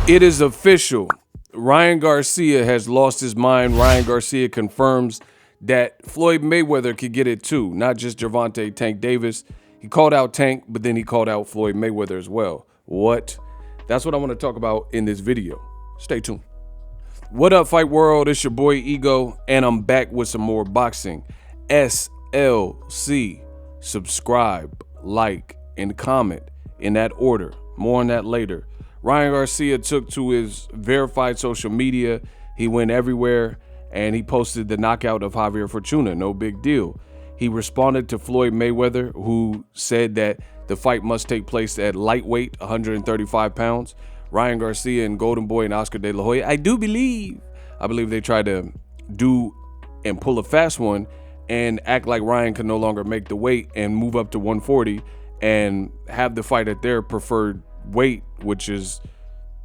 It is official. Ryan Garcia has lost his mind. Ryan Garcia confirms that Floyd Mayweather could get it too, not just Gervonta Tank Davis. He called out Tank, but then he called out Floyd Mayweather as well. What? That's what I want to talk about in this video. Stay tuned. What up, Fight World? It's your boy Ego, and I'm back with some more boxing. SLC. Subscribe, like, and comment in that order. More on that later. Ryan Garcia took to his verified social media. He went everywhere and he posted the knockout of Javier Fortuna. No big deal. He responded to Floyd Mayweather, who said that the fight must take place at lightweight, 135 pounds. Ryan Garcia and Golden Boy and Oscar De La Hoya, I believe they tried to do and pull a fast one and act like Ryan could no longer make the weight and move up to 140 and have the fight at their preferred weight, which is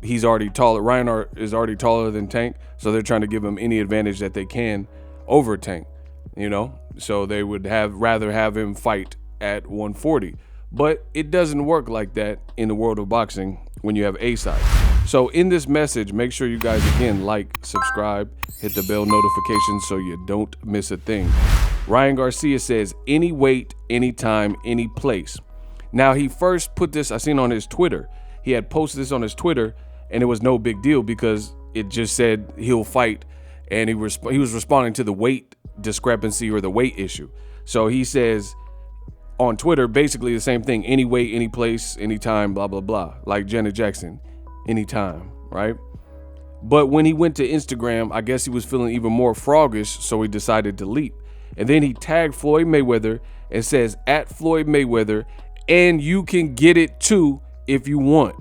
he's already taller. Ryan is already taller than Tank, so they're trying to give him any advantage that they can over Tank, you know? So they would rather have him fight at 140. But it doesn't work like that in the world of boxing when you have A side. So in this message, make sure you guys again like, subscribe, hit the bell notification so you don't miss a thing. Ryan Garcia says any weight, anytime, any place. Now, he first put this, I seen on his Twitter. He had posted this on his Twitter, and it was no big deal because it just said he'll fight, and he was responding to the weight discrepancy or the weight issue. So he says on Twitter basically the same thing: any weight, any place, anytime, blah, blah, blah. Like Janet Jackson, anytime, right? But when he went to Instagram, I guess he was feeling even more froggish, so he decided to leap. And then he tagged Floyd Mayweather and says, at Floyd Mayweather, and you can get it too if you want.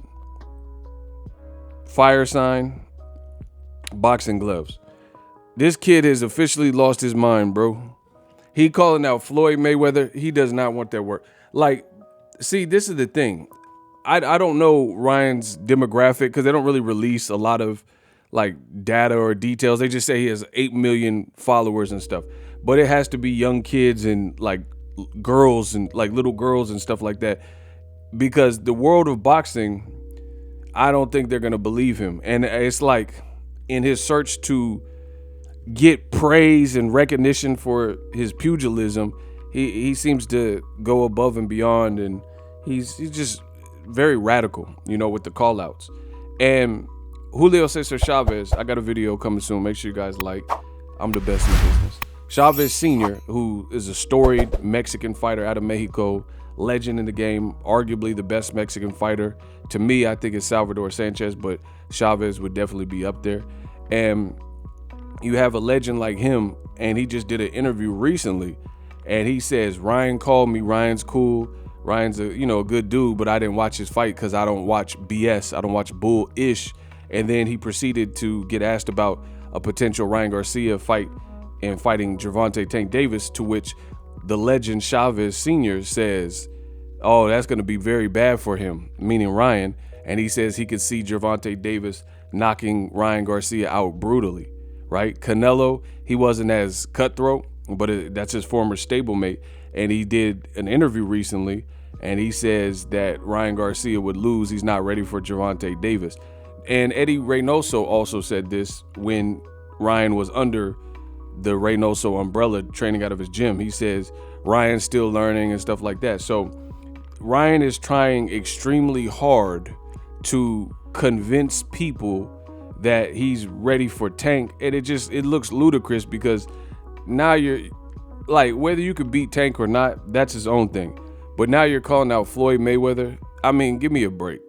Fire sign, boxing gloves. This kid has officially lost his mind, bro. He calling out Floyd Mayweather. He does not want that work. Like, see, this is the thing. I don't know Ryan's demographic because they don't really release a lot of like data or details. They just say he has 8 million followers and stuff. But it has to be young kids and like girls and like little girls and stuff like that, because the world of boxing, I don't think they're gonna believe him. And it's like in his search to get praise and recognition for his pugilism, he seems to go above and beyond, and he's just very radical, you know, with the call outs. And Julio Cesar Chavez, I got a video coming soon, make sure you guys like. I'm the best in the business. Chavez Sr., who is a storied Mexican fighter out of Mexico, legend in the game, arguably the best Mexican fighter. To me, I think it's Salvador Sanchez, but Chavez would definitely be up there. And you have a legend like him, and he just did an interview recently, and he says, Ryan called me, Ryan's cool, Ryan's a good dude, but I didn't watch his fight because I don't watch BS, I don't watch bull-ish. And then he proceeded to get asked about a potential Ryan Garcia fight and fighting Gervonta Tank Davis, to which the legend Chavez Sr. says, oh, that's going to be very bad for him, meaning Ryan. And he says he could see Gervonta Davis knocking Ryan Garcia out brutally, right? Canelo, he wasn't as cutthroat, but that's his former stablemate. And he did an interview recently, and he says that Ryan Garcia would lose. He's not ready for Gervonta Davis. And Eddie Reynoso also said this when Ryan was under the Reynoso umbrella training out of his gym. He says Ryan's still learning and stuff like that. So Ryan is trying extremely hard to convince people that he's ready for Tank, and it looks ludicrous because now you're like, whether you could beat Tank or not, that's his own thing. But now you're calling out Floyd Mayweather. I mean, give me a break.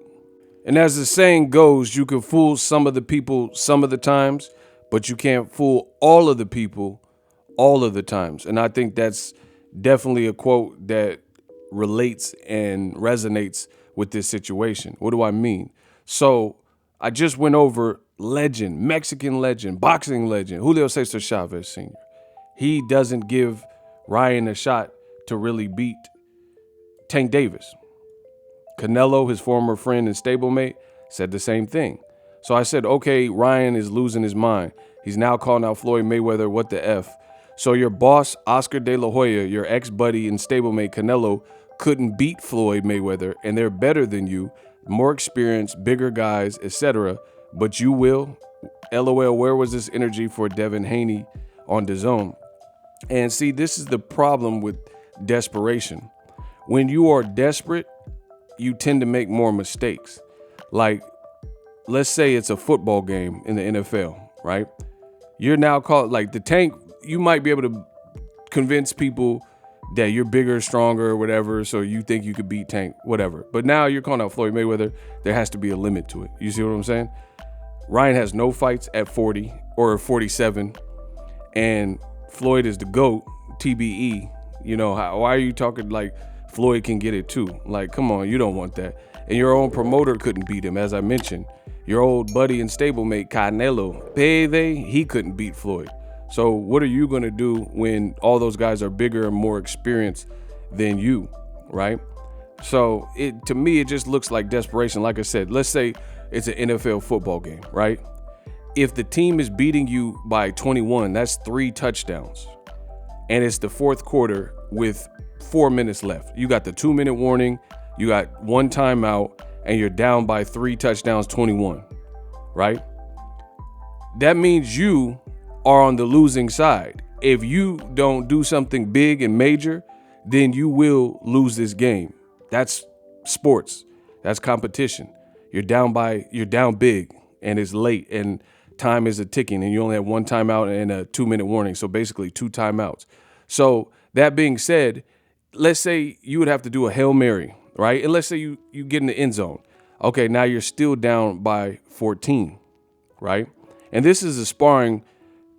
And as the saying goes, you can fool some of the people some of the times, but you can't fool all of the people all of the times. And I think that's definitely a quote that relates and resonates with this situation. What do I mean? So I just went over legend, Mexican legend, boxing legend, Julio Cesar Chavez Sr. He doesn't give Ryan a shot to really beat Tank Davis. Canelo, his former friend and stablemate, said the same thing. So I said, okay, Ryan is losing his mind. He's now calling out Floyd Mayweather, what the F? So your boss, Oscar De La Hoya, your ex-buddy and stablemate Canelo, couldn't beat Floyd Mayweather, and they're better than you, more experienced, bigger guys, etc. but you will. LOL, where was this energy for Devin Haney on DAZN? And see, this is the problem with desperation. When you are desperate, you tend to make more mistakes. Like, let's say it's a football game in the NFL, right? You're now called, like, the Tank, you might be able to convince people that you're bigger, stronger, or whatever, so you think you could beat Tank, whatever. But now you're calling out Floyd Mayweather. There has to be a limit to it. You see what I'm saying? Ryan has no fights at 40 or 47, and Floyd is the GOAT, TBE. You know, why are you talking like Floyd can get it too? Like, come on, you don't want that. And your own promoter couldn't beat him, as I mentioned. Your old buddy and stablemate, Canelo, he couldn't beat Floyd. So what are you going to do when all those guys are bigger and more experienced than you, right? So to me, it just looks like desperation. Like I said, let's say it's an NFL football game, right? If the team is beating you by 21, that's 3 touchdowns. And it's the fourth quarter with 4 minutes left. You got the 2-minute warning, you got 1 timeout, and you're down by 3 touchdowns, 21, right? That means you are on the losing side. If you don't do something big and major, then you will lose this game. That's sports. That's competition. You're down big, and it's late, and time is a ticking, and you only have 1 timeout and a 2-minute warning. So basically 2 timeouts. So that being said, let's say you would have to do a Hail Mary, right? And let's say you get in the end zone. Okay, now you're still down by 14, right? And this is a sparring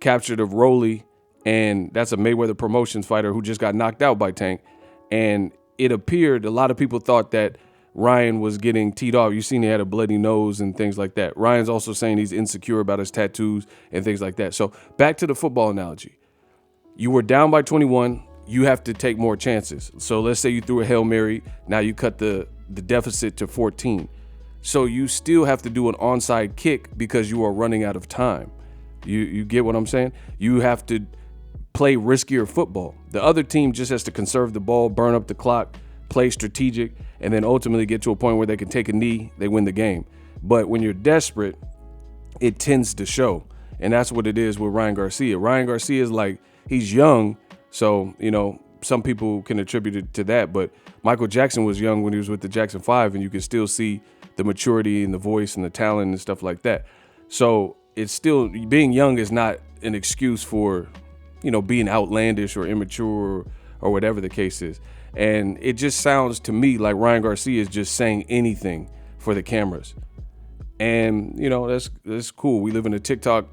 captured of Rolly, and that's a Mayweather Promotions fighter who just got knocked out by Tank. And it appeared, a lot of people thought that Ryan was getting teed off. You seen he had a bloody nose and things like that. Ryan's also saying he's insecure about his tattoos and things like that. So back to the football analogy. You were down by 21. You have to take more chances. So let's say you threw a Hail Mary. Now you cut the deficit to 14. So you still have to do an onside kick because you are running out of time. You get what I'm saying? You have to play riskier football. The other team just has to conserve the ball, burn up the clock, play strategic, and then ultimately get to a point where they can take a knee, they win the game. But when you're desperate, it tends to show. And that's what it is with Ryan Garcia. Ryan Garcia is like, he's young, so, you know, some people can attribute it to that. But Michael Jackson was young when he was with the Jackson 5, and you can still see the maturity and the voice and the talent and stuff like that. So it's still, being young is not an excuse for, you know, being outlandish or immature or whatever the case is. And it just sounds to me like Ryan Garcia is just saying anything for the cameras. And, you know, that's cool. We live in a TikTok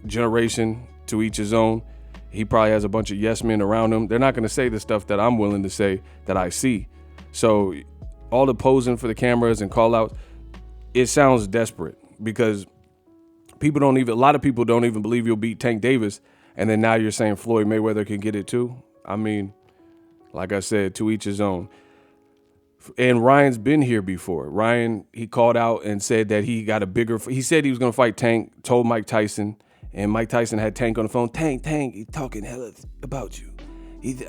generation, to each his own. He probably has a bunch of yes men around him. They're not going to say the stuff that I'm willing to say that I see. So all the posing for the cameras and call outs, it sounds desperate because a lot of people don't even believe you'll beat Tank Davis. And then now you're saying Floyd Mayweather can get it too. I mean, like I said, to each his own. And Ryan's been here before. Ryan, he called out and said that he said he was going to fight Tank, told Mike Tyson, and Mike Tyson had Tank on the phone. Tank, he's talking hella about you.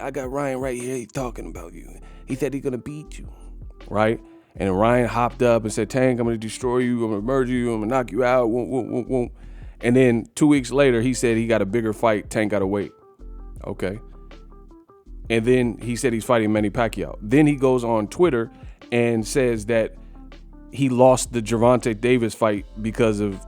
I got Ryan right here, he's talking about you. He said he's going to beat you, right? And Ryan hopped up and said, Tank, I'm going to destroy you, I'm going to murder you, I'm going to knock you out, won't. And then 2 weeks later, he said he got a bigger fight, Tank got to wait. Okay. And then he said he's fighting Manny Pacquiao. Then he goes on Twitter and says that he lost the Gervonta Davis fight because of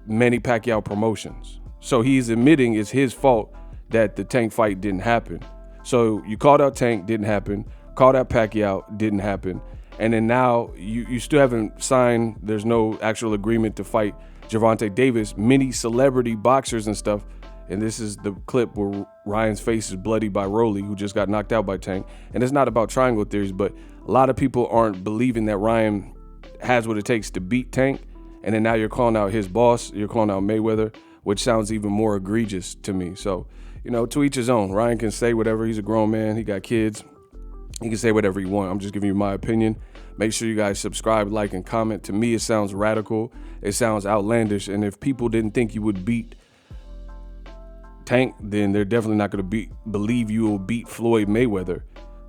Manny Pacquiao promotions. So he's admitting it's his fault that the Tank fight didn't happen. So you called out Tank, didn't happen. Called out Pacquiao, didn't happen. And then now you still haven't signed. There's no actual agreement to fight Gervonta Davis. Many celebrity boxers and stuff. And this is the clip where Ryan's face is bloody by Rolly, who just got knocked out by Tank. And it's not about triangle theories, but a lot of people aren't believing that Ryan has what it takes to beat Tank. And then now you're calling out his boss, you're calling out Mayweather, which sounds even more egregious to me. So, you know, to each his own. Ryan can say whatever. He's a grown man. He got kids. He can say whatever he wants. I'm just giving you my opinion. Make sure you guys subscribe, like, and comment. To me, it sounds radical. It sounds outlandish. And if people didn't think you would beat Tank, then they're definitely not going to believe you will beat Floyd Mayweather,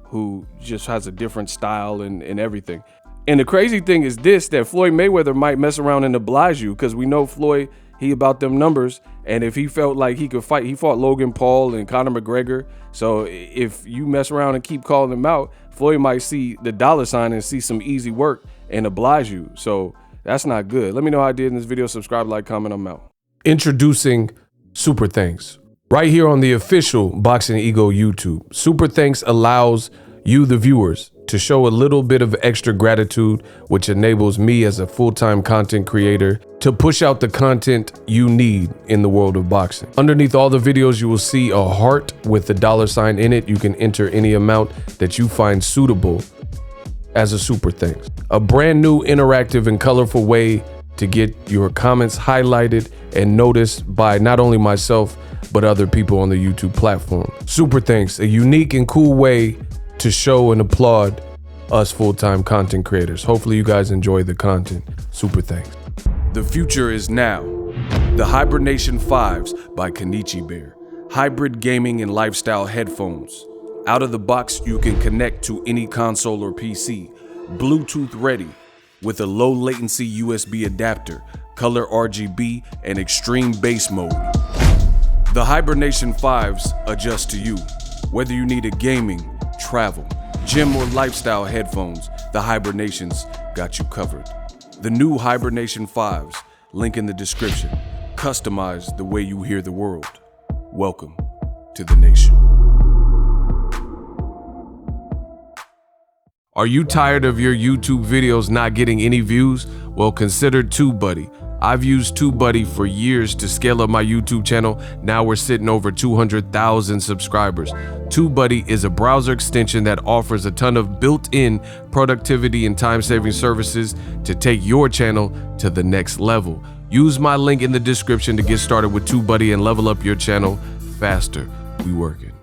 who just has a different style and everything. And the crazy thing is this, that Floyd Mayweather might mess around and oblige you, because we know Floyd, he about them numbers. And if he felt like he could fight, he fought Logan Paul and Conor McGregor. So if you mess around and keep calling him out, Floyd might see the dollar sign and see some easy work and oblige you. So that's not good. Let me know how I did in this video. Subscribe, like, comment, I'm out. Introducing Super Thanks. Right here on the official Boxing Ego YouTube. Super Thanks allows you, the viewers, to show a little bit of extra gratitude, which enables me as a full-time content creator to push out the content you need in the world of boxing. Underneath all the videos, you will see a heart with the dollar sign in it. You can enter any amount that you find suitable as a super thanks. A brand new interactive and colorful way to get your comments highlighted and noticed by not only myself, but other people on the YouTube platform. Super thanks, a unique and cool way to show and applaud us full-time content creators. Hopefully you guys enjoy the content. Super thanks. The future is now. The Hibernation 5s by Kenichi Bear. Hybrid gaming and lifestyle headphones. Out of the box, you can connect to any console or PC. Bluetooth ready with a low latency USB adapter, color RGB, and extreme bass mode. The Hibernation 5s adjust to you. Whether you need a gaming, travel, gym, or lifestyle headphones, the Hibernations got you covered. The new Hibernation 5s, link in the description. Customize the way you hear the world. Welcome to the nation. Are you tired of your YouTube videos not getting any views? Well, consider TubeBuddy. I've used TubeBuddy for years to scale up my YouTube channel. Now we're sitting over 200,000 subscribers. TubeBuddy is a browser extension that offers a ton of built-in productivity and time-saving services to take your channel to the next level. Use my link in the description to get started with TubeBuddy and level up your channel faster. We working.